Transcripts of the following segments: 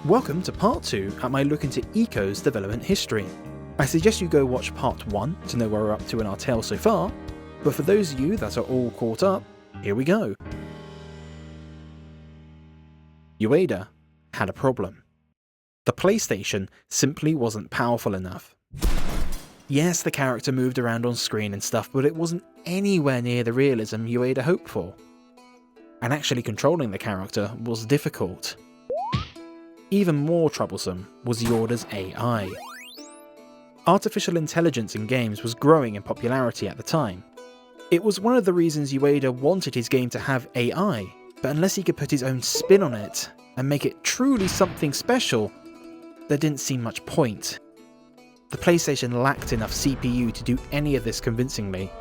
Welcome to part 2 at my look into Ico's development history. I suggest you go watch part 1 to know where we're up to in our tale so far, but for those of you that are all caught up, here we go. Ueda had a problem. The PlayStation simply wasn't powerful enough. Yes, the character moved around on screen and stuff, but it wasn't anywhere near the realism Ueda hoped for. And actually controlling the character was difficult. Even more troublesome was Yorda's AI. Artificial intelligence in games was growing in popularity at the time. It was one of the reasons Ueda wanted his game to have AI, but unless he could put his own spin on it and make it truly something special, there didn't seem much point. The PlayStation lacked enough CPU to do any of this convincingly.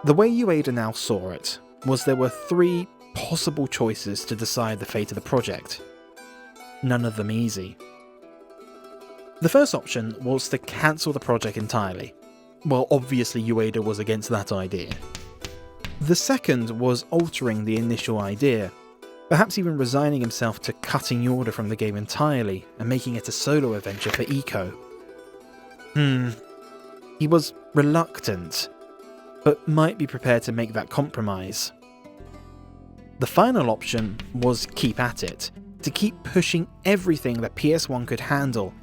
The way Ueda now saw it was there were 3 possible choices to decide the fate of the project. None of them easy. The first option was to cancel the project entirely. Well, obviously Ueda was against that idea. The second was altering the initial idea, perhaps even resigning himself to cutting Yorda from the game entirely and making it a solo adventure for Ico. He was reluctant, but might be prepared to make that compromise. The final option was keep at it, to keep pushing everything that PS1 could handle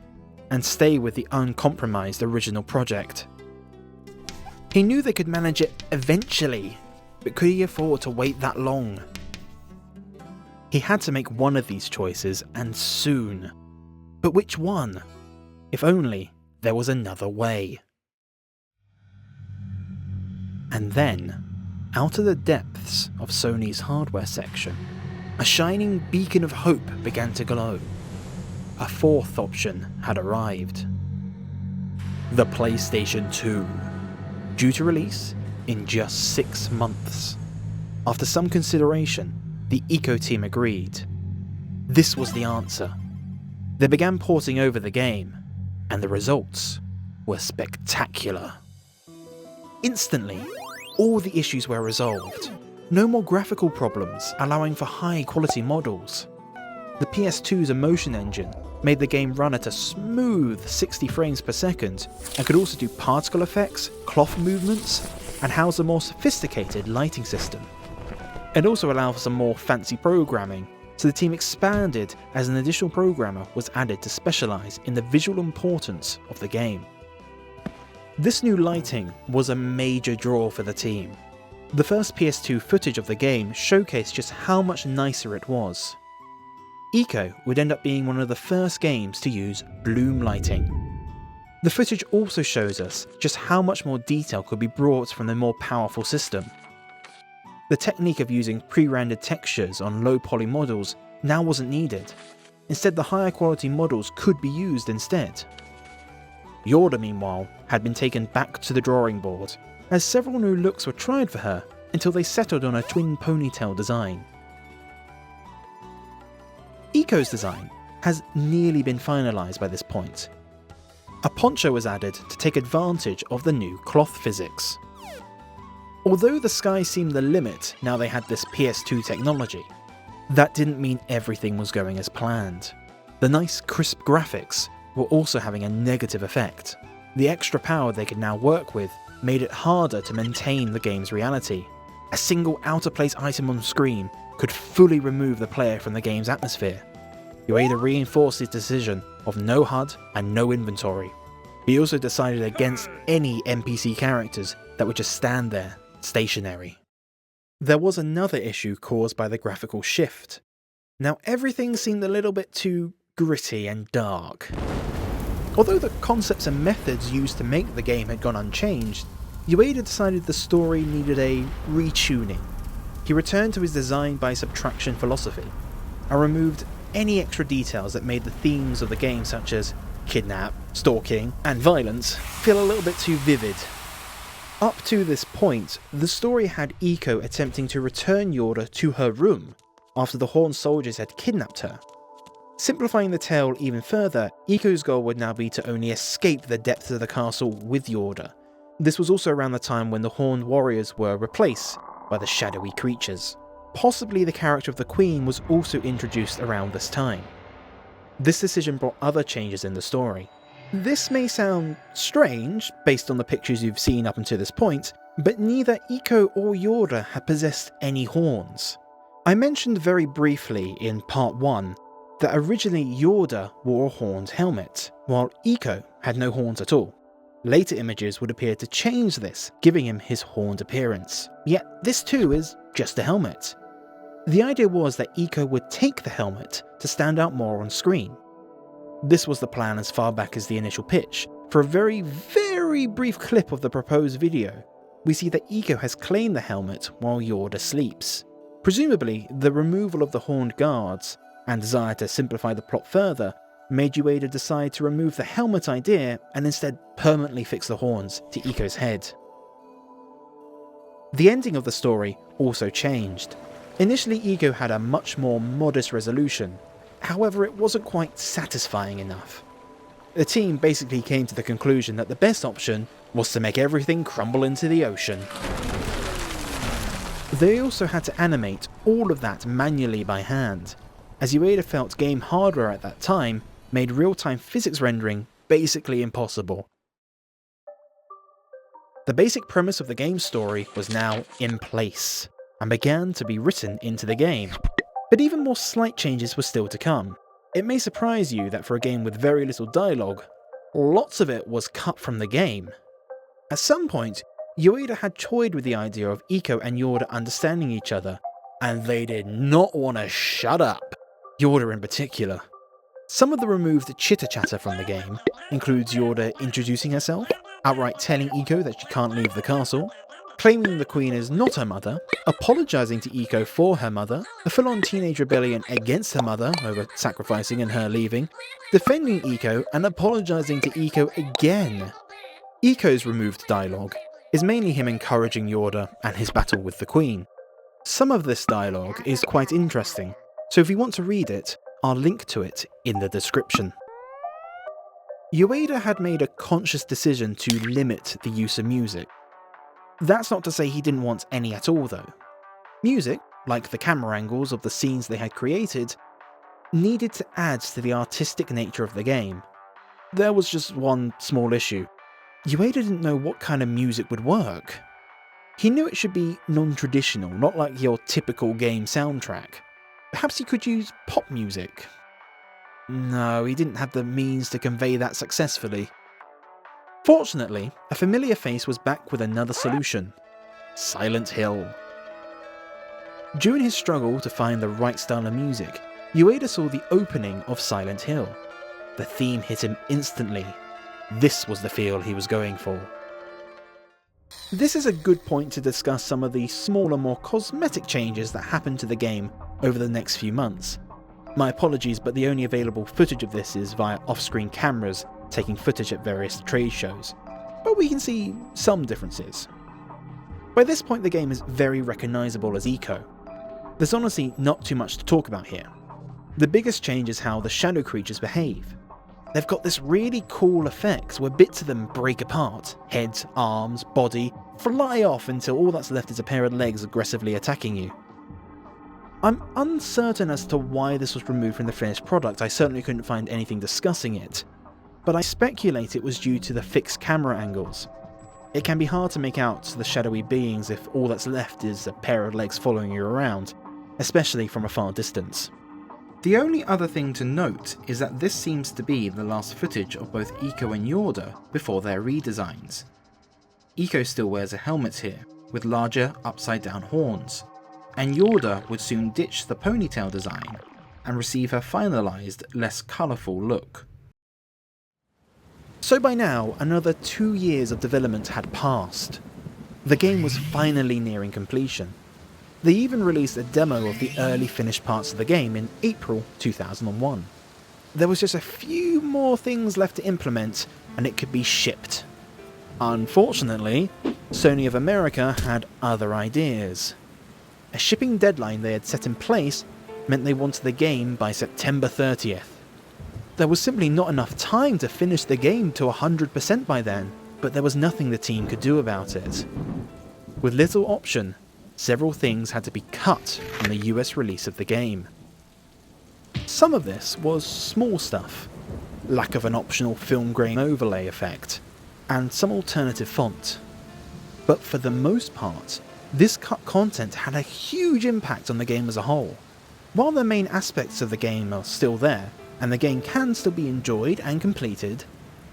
and stay with the uncompromised original project. He knew they could manage it eventually, but could he afford to wait that long? He had to make one of these choices, and soon. But which one? If only there was another way. And then, out of the depths of Sony's hardware section, a shining beacon of hope began to glow. A fourth option had arrived. The PlayStation 2, due to release in just 6 months. After some consideration, the Ico team agreed. This was the answer. They began porting over the game, and the results were spectacular. Instantly, all the issues were resolved. No more graphical problems, allowing for high quality models. The PS2's Emotion Engine made the game run at a smooth 60 frames per second and could also do particle effects, cloth movements, and house a more sophisticated lighting system. It also allowed for some more fancy programming, so the team expanded as an additional programmer was added to specialise in the visual importance of the game. This new lighting was a major draw for the team. The first PS2 footage of the game showcased just how much nicer it was. Ico would end up being one of the first games to use bloom lighting. The footage also shows us just how much more detail could be brought from the more powerful system. The technique of using pre-rendered textures on low-poly models now wasn't needed. Instead, the higher quality models could be used instead. Yorda, meanwhile, had been taken back to the drawing board, as several new looks were tried for her until they settled on a twin ponytail design. Ico's design has nearly been finalised by this point. A poncho was added to take advantage of the new cloth physics. Although the sky seemed the limit now they had this PS2 technology, that didn't mean everything was going as planned. The nice crisp graphics were also having a negative effect. The extra power they could now work with made it harder to maintain the game's reality. A single out-of-place item on screen could fully remove the player from the game's atmosphere. Ueda reinforced his decision of no HUD and no inventory. He also decided against any NPC characters that would just stand there, stationary. There was another issue caused by the graphical shift. Now everything seemed a little bit too gritty and dark. Although the concepts and methods used to make the game had gone unchanged, Ueda decided the story needed a retuning. He returned to his design by subtraction philosophy, and removed any extra details that made the themes of the game, such as kidnap, stalking, and violence, feel a little bit too vivid. Up to this point, the story had Ico attempting to return Yorda to her room after the Horn soldiers had kidnapped her. Simplifying the tale even further, Ico's goal would now be to only escape the depths of the castle with Yorda. This was also around the time when the Horned warriors were replaced by the shadowy creatures. possibly the character of the Queen was also introduced around this time. This decision brought other changes in the story. This may sound strange, based on the pictures you've seen up until this point, but neither Ico or Yoda had possessed any horns. I mentioned very briefly in part 1 that originally Yoda wore a horned helmet, while Ico had no horns at all. Later images would appear to change this, giving him his horned appearance. Yet this too is just a helmet. The idea was that Ico would take the helmet to stand out more on screen. This was the plan as far back as the initial pitch. For a very, very brief clip of the proposed video, we see that Ico has claimed the helmet while Yoda sleeps. Presumably, the removal of the horned guards and desire to simplify the plot further made Ueda decide to remove the helmet idea and instead permanently fix the horns to Ico's head. The ending of the story also changed. Initially, Ico had a much more modest resolution, however it wasn't quite satisfying enough. The team basically came to the conclusion that the best option was to make everything crumble into the ocean. They also had to animate all of that manually by hand, as Ueda felt game hardware at that time made real-time physics rendering basically impossible. The basic premise of the game's story was now in place, and began to be written into the game. But even more slight changes were still to come. It may surprise you that for a game with very little dialogue, lots of it was cut from the game. At some point, Ueda had toyed with the idea of Ico and Yoda understanding each other, and they did not want to shut up, Yoda in particular. Some of the removed chitter-chatter from the game includes Yoda introducing herself, outright telling Ico that she can't leave the castle, claiming the Queen is not her mother, apologising to Ico for her mother, a full-on teenage rebellion against her mother over sacrificing and her leaving, defending Ico and apologising to Ico again. Ico's removed dialogue is mainly him encouraging Yoda and his battle with the Queen. Some of this dialogue is quite interesting, so if you want to read it, I'll link to it in the description. Ueda had made a conscious decision to limit the use of music. That's not to say he didn't want any at all though. Music, like the camera angles of the scenes they had created, needed to add to the artistic nature of the game. There was just one small issue. Ueda didn't know what kind of music would work. He knew it should be non-traditional, not like your typical game soundtrack. Perhaps he could use pop music. No, he didn't have the means to convey that successfully. Fortunately, a familiar face was back with another solution: Silent Hill. During his struggle to find the right style of music, Ueda saw the opening of Silent Hill. The theme hit him instantly. This was the feel he was going for. This is a good point to discuss some of the smaller, more cosmetic changes that happened to the game over the next few months. My apologies, but the only available footage of this is via off-screen cameras taking footage at various trade shows, but we can see some differences. By this point the game is very recognisable as Ico. There's honestly not too much to talk about here. The biggest change is how the shadow creatures behave. They've got this really cool effect where bits of them break apart. Heads, arms, body fly off until all that's left is a pair of legs aggressively attacking you. I'm uncertain as to why this was removed from the finished product. I certainly couldn't find anything discussing it, but I speculate it was due to the fixed camera angles. It can be hard to make out the shadowy beings if all that's left is a pair of legs following you around, especially from a far distance. The only other thing to note is that this seems to be the last footage of both Ico and Yoda before their redesigns. Ico still wears a helmet here, with larger upside down horns, and Yoda would soon ditch the ponytail design and receive her finalised, less colourful look. So by now, another 2 years of development had passed. The game was finally nearing completion. They even released a demo of the early finished parts of the game in April 2001. There was just a few more things left to implement and it could be shipped. Unfortunately, Sony of America had other ideas. A shipping deadline they had set in place meant they wanted the game by September 30th. There was simply not enough time to finish the game to 100% by then, but there was nothing the team could do about it. With little option, several things had to be cut from the US release of the game. Some of this was small stuff, lack of an optional film grain overlay effect, and some alternative font. But for the most part, this cut content had a huge impact on the game as a whole. While the main aspects of the game are still there, and the game can still be enjoyed and completed,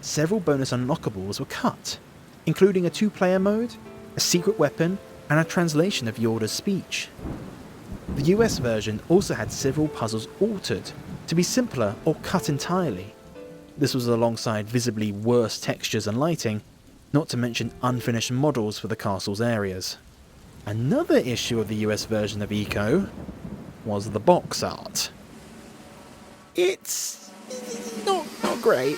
several bonus unlockables were cut, including a 2-player mode, a secret weapon, and a translation of Yorda's speech. The US version also had several puzzles altered to be simpler or cut entirely. This was alongside visibly worse textures and lighting, not to mention unfinished models for the castle's areas. Another issue of the US version of Ico was the box art. It's not great.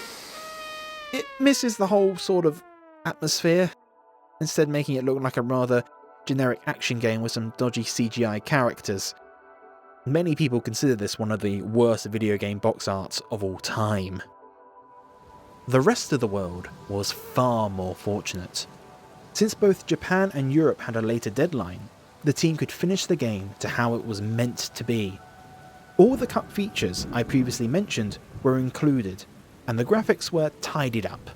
It misses the whole sort of atmosphere, instead making it look like a rather generic action game with some dodgy CGI characters. Many people consider this one of the worst video game box arts of all time. The rest of the world was far more fortunate. Since both Japan and Europe had a later deadline, the team could finish the game to how it was meant to be. All the cut features I previously mentioned were included, and the graphics were tidied up.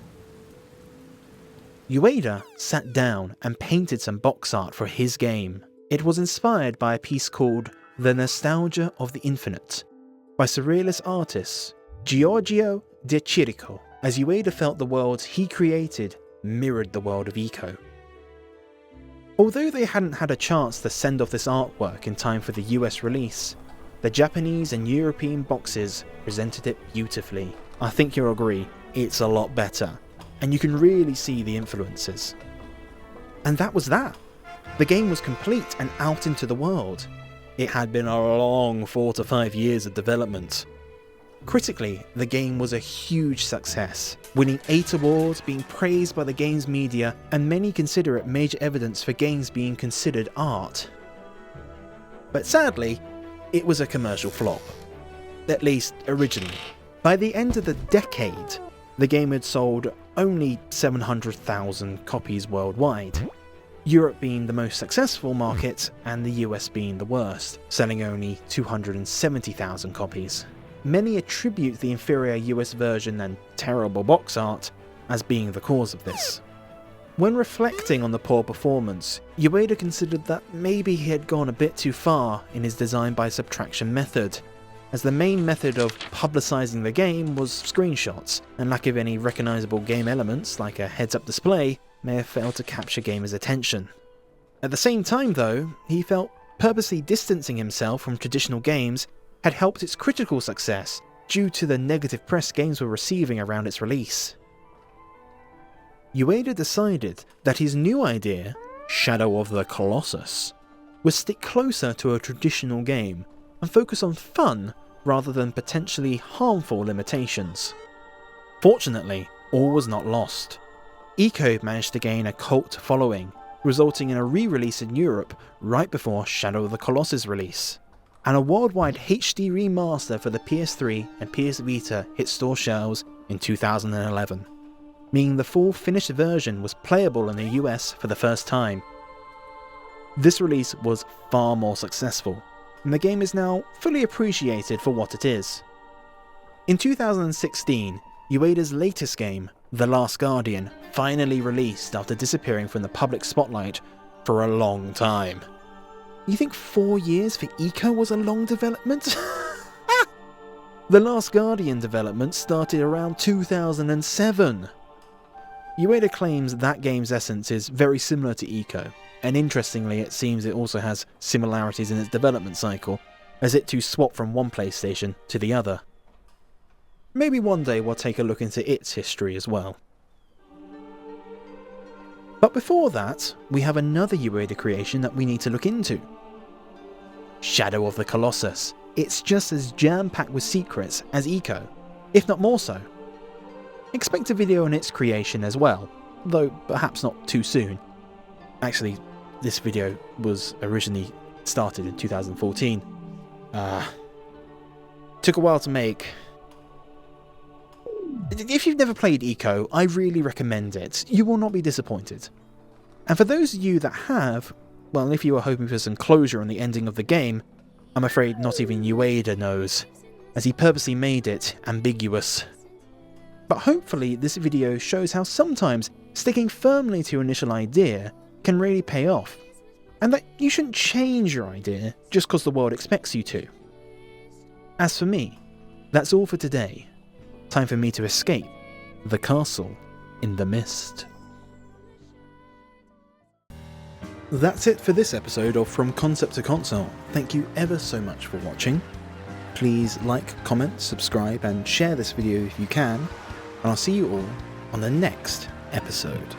Ueda sat down and painted some box art for his game. It was inspired by a piece called The Nostalgia of the Infinite by surrealist artist Giorgio de Chirico, as Ueda felt the worlds he created mirrored the world of Ico. Although they hadn't had a chance to send off this artwork in time for the US release, the Japanese and European boxes presented it beautifully. I think you'll agree, it's a lot better, and you can really see the influences. And that was that. The game was complete and out into the world. It had been a long 4 to 5 years of development. Critically, the game was a huge success, winning 8 awards, being praised by the games media, and many consider it major evidence for games being considered art. But sadly, it was a commercial flop. At least originally. By the end of the decade, the game had sold only 700,000 copies worldwide, Europe being the most successful market and the US being the worst, selling only 270,000 copies. Many attribute the inferior US version and terrible box art as being the cause of this. When reflecting on the poor performance, Ueda considered that maybe he had gone a bit too far in his design by subtraction method, as the main method of publicising the game was screenshots, and lack of any recognisable game elements like a heads-up display may have failed to capture gamers' attention. At the same time though, he felt purposely distancing himself from traditional games had helped its critical success due to the negative press games were receiving around its release. Ueda decided that his new idea, Shadow of the Colossus, would stick closer to a traditional game and focus on fun rather than potentially harmful limitations. Fortunately, all was not lost. Ico managed to gain a cult following, resulting in a re-release in Europe right before Shadow of the Colossus release, and a worldwide HD remaster for the PS3 and PS Vita hit store shelves in 2011, meaning the full finished version was playable in the US for the first time. This release was far more successful, and the game is now fully appreciated for what it is. In 2016, Ueda's latest game, The Last Guardian, finally released after disappearing from the public spotlight for a long time. You think 4 years for Ico was a long development? The Last Guardian development started around 2007. Ueda claims that game's essence is very similar to Ico, and interestingly it seems it also has similarities in its development cycle, as it too swapped from one PlayStation to the other. Maybe one day we'll take a look into its history as well. But before that, we have another Ueda creation that we need to look into. Shadow of the Colossus. It's just as jam-packed with secrets as Ico, if not more so. Expect a video on its creation as well, though perhaps not too soon. Actually, this video was originally started in 2014. Took a while to make. If you've never played Ico, I really recommend it. You will not be disappointed. And for those of you that have, Well, if you were hoping for some closure on the ending of the game, I'm afraid not even Ueda knows, as he purposely made it ambiguous. But hopefully this video shows how sometimes sticking firmly to your initial idea can really pay off, and that you shouldn't change your idea just because the world expects you to. As for me, that's all for today. Time for me to escape the castle in the mist. That's it for this episode of From Concept to Console. Thank you ever so much for watching. Please like, comment, subscribe and share this video if you can, and I'll see you all on the next episode.